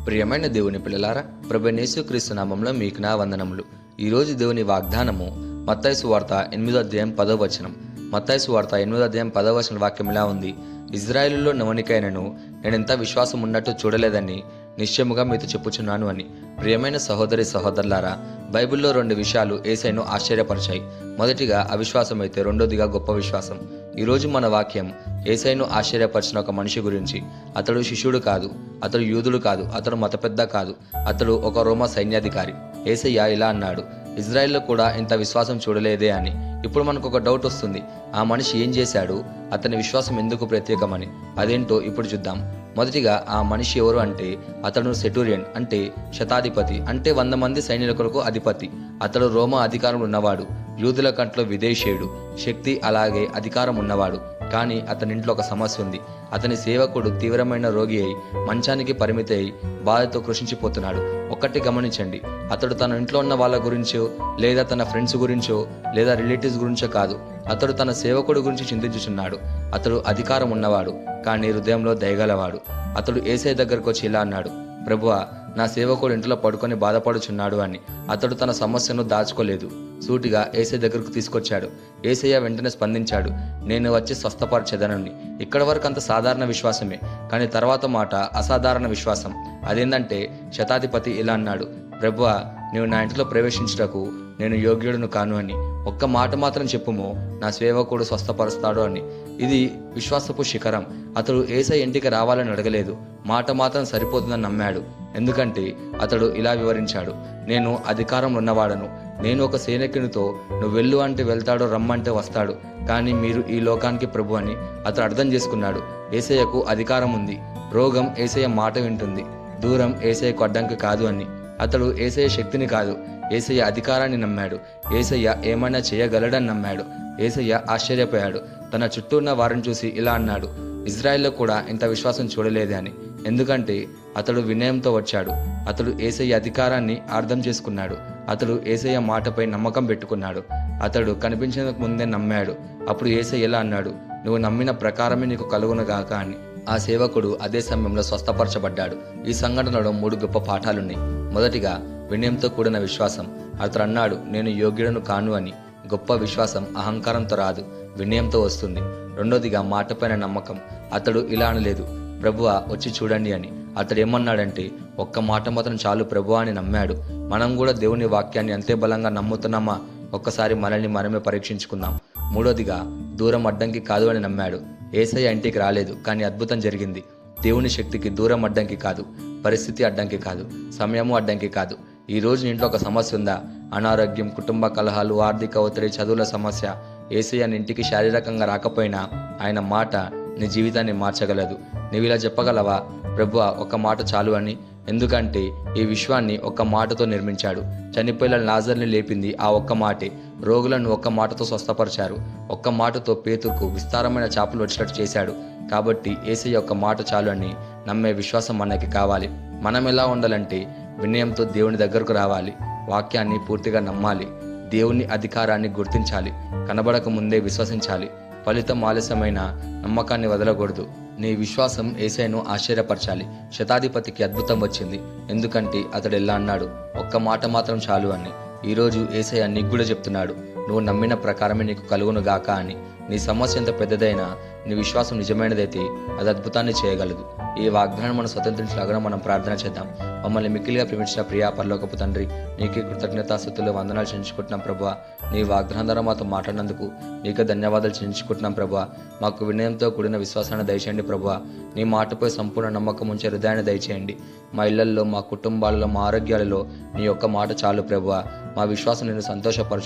ప్రియమైన దేవుని పిల్లలారా, ప్రభువైన యేసుక్రీస్తు నామములో మీకు నా వందనములు. ఈరోజు దేవుని వాగ్దానము మత్తయి సువార్త 8:10. మత్తయి సువార్త 8:10 వాక్యం ఇలా ఉంది: ఇజ్రాయేలులో నవనికైనను నేనెంత విశ్వాసం ఉన్నట్టు చూడలేదని నిశ్చయముగా మీతో చెప్పుచున్నాను అని. ప్రియమైన సహోదరి సహోదరులారా, బైబిల్లో 2 విషయాలు యేసయ్యను ఆశ్చర్యపరిచాయి. మొదటిగా అవిశ్వాసం అయితే, రెండోదిగా గొప్ప విశ్వాసం. ఈరోజు మన వాక్యం యేసయ్యను ఆశ్చర్యపరిచిన ఒక మనిషి గురించి. అతడు శిష్యుడు కాదు, అతడు యూదుడు కాదు, అతడు మత పెద్ద కాదు, అతడు ఒక రోమా సైన్యాధికారి. యేసయ్య ఇలా అన్నాడు: ఇజ్రాయెల్లో కూడా ఇంత విశ్వాసం చూడలేదే అని. ఇప్పుడు మనకు ఒక డౌట్ వస్తుంది, ఆ మనిషి ఏం చేశాడు, అతని విశ్వాసం ఎందుకు ప్రత్యేకమని. అదేంటో ఇప్పుడు చూద్దాం. మొదటిగా ఆ మనిషి ఎవరు అంటే, అతడు సెటూరియన్ అంటే శతాధిపతి, అంటే 100 మంది సైనికులకు అధిపతి. అతడు రోమా అధికారం ఉన్నవాడు, యూదుల కంట్లో విదేశీయుడు, శక్తి అలాగే అధికారం ఉన్నవాడు. కానీ అతని ఇంట్లో ఒక సమస్య ఉంది. అతని సేవకుడు తీవ్రమైన రోగి అయి మంచానికి పరిమితి అయి బాధతో కృషించిపోతున్నాడు. ఒక్కటి గమనించండి, అతడు తన ఇంట్లో ఉన్న వాళ్ళ గురించో, లేదా తన ఫ్రెండ్స్ గురించో, లేదా రిలేటివ్స్ గురించో కాదు, అతడు తన సేవకుడు గురించి చింతించుచున్నాడు. అతడు అధికారం ఉన్నవాడు, కానీ హృదయంలో దయగలవాడు. అతడు యేసయ్య దగ్గరకు వచ్చి ఇలా అన్నాడు: ప్రభువా, నా సేవకుడు ఇంట్లో పడుకొని బాధపడుచున్నాడు అని. అతడు తన సమస్యను దాచుకోలేదు, సూటిగా యేసయ్య దగ్గరకు తీసుకొచ్చాడు. యేసయ్య వెంటనే స్పందించాడు: నేను వచ్చి స్వస్థపరచెదనని. ఇక్కడ వరకు అంత సాధారణ విశ్వాసమే, కానీ తర్వాత మాట అసాధారణ విశ్వాసం. అదేంటంటే, శతాధిపతి ఇలా అన్నాడు: ప్రభువా, నీవు నా ఇంట్లో ప్రవేశించుటకు నేను యోగ్యుడును కాను అని. ఒక్క మాట మాత్రం చెప్పుము, నా సేవకుడు స్వస్థపరుస్తాడు అని. ఇది విశ్వాసపు శిఖరం. అతడు యేసయ్య ఇంటికి రావాలని అడగలేదు, మాట మాత్రం సరిపోతుందని నమ్మాడు. ఎందుకంటే అతడు ఇలా వివరించాడు: నేను అధికారంలో ఉన్నవాడను, నేను ఒక సైనికునితో నువ్వు వెళ్ళు అంటే వెళ్తాడు, రమ్మంటే వస్తాడు, కానీ మీరు ఈ లోకానికి ప్రభు అని అతడు అర్థం చేసుకున్నాడు. యేసయ్యకు అధికారం ఉంది, రోగం యేసయ్య మాట వింటుంది, దూరం యేసయ్యకు అడ్డంకి కాదు అని. అతడు యేసయ్య శక్తిని కాదు, యేసయ్య అధికారాన్ని నమ్మాడు. యేసయ్య ఏమైనా చేయగలడని నమ్మాడు. యేసయ్య ఆశ్చర్యపోయాడు. తన చుట్టూ ఉన్న వారిని చూసి ఇలా అన్నాడు: ఇజ్రాయెల్లో కూడా ఇంత విశ్వాసం చూడలేదే అని. ఎందుకంటే అతడు వినయంతో వచ్చాడు. అతడు యేసయ్య అధికారాన్ని అర్థం చేసుకున్నాడు. అతడు యేసయ్య మాటపై నమ్మకం పెట్టుకున్నాడు. అతడు కనిపించేందుకు ముందే నమ్మాడు. అప్పుడు యేసయ్య ఇలా అన్నాడు: నువ్వు నమ్మిన ప్రకారమే నీకు కలుగునుగాక అని. ఆ సేవకుడు అదే సమయంలో స్వస్థపరచబడ్డాడు. ఈ సంఘటనలో 3 గొప్ప పాఠాలున్నాయి. మొదటిగా, వినయంతో కూడిన విశ్వాసం. అతడు అన్నాడు: నేను యోగ్యుడను కాను అని. గొప్ప విశ్వాసం అహంకారంతో రాదు, వినయంతో వస్తుంది. రెండోదిగా, మాటపైన నమ్మకం. అతడు ఇలా అనలేదు: ప్రభువా, వచ్చి చూడండి అని. అతడు ఏమన్నాడంటే, ఒక్క మాట మాత్రం చాలు ప్రభువా అని నమ్మాడు. మనం కూడా దేవుని వాక్యాన్ని అంతే బలంగా నమ్ముతున్నామా? ఒక్కసారి మనల్ని మనమే పరీక్షించుకుందాం. మూడోదిగా, దూరం అడ్డంకి కాదు అని నమ్మాడు. యేసయ్య ఇంటికి రాలేదు, కానీ అద్భుతం జరిగింది. దేవుని శక్తికి దూరం అడ్డంకి కాదు, పరిస్థితి అడ్డంకి కాదు, సమయము అడ్డంకి కాదు. ఈ రోజు ఇంట్లో ఒక సమస్య ఉందా? అనారోగ్యం, కుటుంబ కలహాలు, ఆర్థిక ఒత్తిడి, చదువుల సమస్య. యేసయ్య నీ ఇంటికి శారీరకంగా రాకపోయినా ఆయన మాట నీ జీవితాన్ని మార్చగలదు. నీవు ఇలా చెప్పగలవా: ప్రభువా, ఒక్క మాట చాలు అని? ఎందుకంటే ఈ విశ్వాన్ని ఒక్క మాటతో నిర్మించాడు. చనిపోయిన లాజర్ని లేపింది ఆ ఒక్క మాటే. రోగులను ఒక్క మాటతో స్వస్థపరిచారు. ఒక్క మాటతో పేతురుకు విస్తారమైన చేపలు వచ్చినట్టు చేశాడు. కాబట్టి యేసయ్య ఒక్క మాట చాలు అని నమ్మే విశ్వాసం మనకి కావాలి. మనం ఎలా ఉండాలంటే, వినయంతో దేవుని దగ్గరకు రావాలి, వాక్యాన్ని పూర్తిగా నమ్మాలి, దేవుని అధికారాన్ని గుర్తించాలి, కనబడక ముందే విశ్వసించాలి, ఫలితం ఆలస్యమైన నమ్మకాన్ని వదలకూడదు. నీ విశ్వాసం యేసయ్యను ఆశ్చర్యపరచాలి. శతాధిపతికి అద్భుతం వచ్చింది, ఎందుకంటే అతడు ఎలా అన్నాడు: ఒక్క మాట మాత్రం చాలు అని. ఈరోజు యేసయ్య నీకు కూడా చెప్తున్నాడు: నువ్వు నమ్మిన ప్రకారమే నీకు కలుగును గాక అని. నీ సమస్య ఎంత పెద్దదైనా నీ విశ్వాసం నిజమైనదైతే అది అద్భుతాన్ని చేయగలదు. ఈ వాగ్దానం మనం స్వతంత్రించలాగా మనం ప్రార్థన చేద్దాం. మమ్మల్ని మిక్కిలిగా ప్రేమించిన ప్రియా పరలోకపు తండ్రి, నీకే కృతజ్ఞతాస్తుతులు, వందనాలు చెల్లించుకుంటున్నాం ప్రభువా. నీ వాగ్దానం ద్వారా మాతో మాట్లాడినందుకు నీకే ధన్యవాదాలు చెల్లించుకుంటున్నాం ప్రభువా. మాకు వినయంతో కూడిన విశ్వాసాన్ని దయచేయండి ప్రభువా. నీ మాటపై సంపూర్ణ నమ్మకం ఉంచే హృదయాన్ని దయచేయండి. మా ఇళ్లల్లో, మా కుటుంబాలలో, మా ఆరోగ్యాలలో నీ ఒక్క మాట చాలు ప్రభువా. మా విశ్వాసం నేను సంతోషపరచు